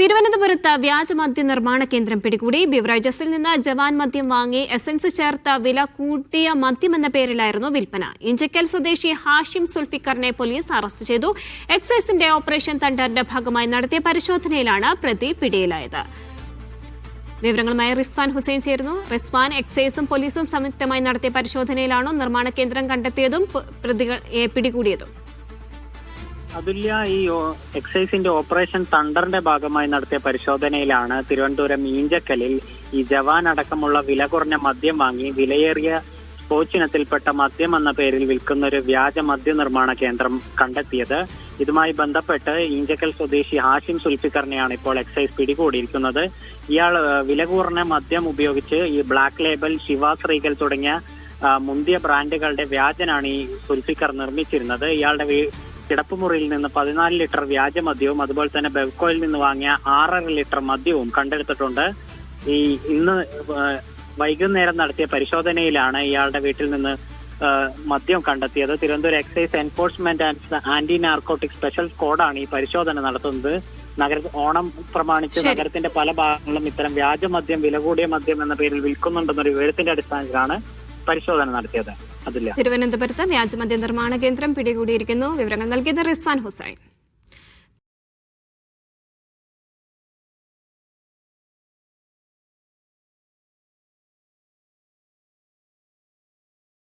തിരുവനന്തപുരത്ത് വ്യാജമദ്യ നിർമ്മാണ കേന്ദ്രം പിടികൂടി. ബിവറേജസിൽ നിന്ന് ജവാൻ മദ്യം വാങ്ങി എസൻസ് ചേർത്ത വില കൂട്ടിയ മദ്യമെന്ന പേരിലായിരുന്നു വിൽപ്പന. ഇഞ്ചക്കൽ സ്വദേശി ഹാഷിം സുൽഫിക്കറിനെ പോലീസ് അറസ്റ്റ് ചെയ്തു. എക്സൈസിന്റെ ഓപ്പറേഷൻ തണ്ടറിന്റെ ഭാഗമായി നടത്തിയ പരിശോധനയിലാണ് പ്രതി പിടിയിലായത്. വിവരങ്ങളുമായി റിസ്വാൻ ഹുസൈൻ ചേരുന്നു. റിസ്വാൻ, എക്സൈസും പോലീസും സംയുക്തമായി നടത്തിയ പരിശോധനയിലാണോ നിർമ്മാണ കേന്ദ്രം കണ്ടെത്തിയതും പ്രതികളെ പിടികൂടിയതും? അതുല്യ, ഈ എക്സൈസിന്റെ ഓപ്പറേഷൻ തണ്ടറിന്റെ ഭാഗമായി നടത്തിയ പരിശോധനയിലാണ് തിരുവനന്തപുരം ഈഞ്ചക്കലിൽ ഈ ജവാൻ അടക്കമുള്ള വില കുറഞ്ഞ മദ്യം വാങ്ങി വിലയേറിയ സ്കോച്ചിനത്തിൽപ്പെട്ട മദ്യം എന്ന പേരിൽ വിൽക്കുന്ന ഒരു വ്യാജ മദ്യ നിർമ്മാണ കേന്ദ്രം കണ്ടെത്തിയത്. ഇതുമായി ബന്ധപ്പെട്ട് ഈഞ്ചക്കൽ സ്വദേശി ഹാഷിം സുൽഫിക്കറിനെയാണ് ഇപ്പോൾ എക്സൈസ് പിടികൂടിയിരിക്കുന്നത്. ഇയാൾ വില കുറഞ്ഞ മദ്യം ഉപയോഗിച്ച് ഈ ബ്ലാക്ക് ലേബൽ, ശിവാസ് റീഗൽ തുടങ്ങിയ മുന്തിയ ബ്രാൻഡുകളുടെ വ്യാജനാണ് ഈ സുൽഫിക്കർ നിർമ്മിച്ചിരുന്നത്. ഇയാളുടെ കിടപ്പുമുറിയിൽ നിന്ന് 14 ലിറ്റർ വ്യാജമദ്യവും അതുപോലെ തന്നെ ബെവ്കോയിൽ നിന്ന് വാങ്ങിയ 6.5 ലിറ്റർ മദ്യവും കണ്ടെടുത്തിട്ടുണ്ട്. ഇന്ന് വൈകുന്നേരം നടത്തിയ പരിശോധനയിലാണ് ഇയാളുടെ വീട്ടിൽ നിന്ന് മദ്യം കണ്ടെത്തിയത്. Thiruvananthapuram excise enforcement and anti narcotic special സ്ക്വാഡാണ് ഈ പരിശോധന നടത്തുന്നത്. ഓണം പ്രമാണിച്ച് നഗരത്തിന്റെ പല ഭാഗങ്ങളിലും ഇത്തരം വ്യാജമദ്യം, വില കൂടിയ മദ്യം എന്ന പേരിൽ വിൽക്കുന്നുണ്ടെന്നൊരു വിവരത്തിന്റെ അടിസ്ഥാനത്തിലാണ് പരിശോധന നടത്തിയത്. അതില്ല, തിരുവനന്തപുരത്ത് വ്യാജമദ്യ നിർമ്മാണ കേന്ദ്രം പിടികൂടിയിരിക്കുന്നു. വിവരങ്ങൾ നൽകിയത് റിസ്വാൻ ഹുസൈൻ.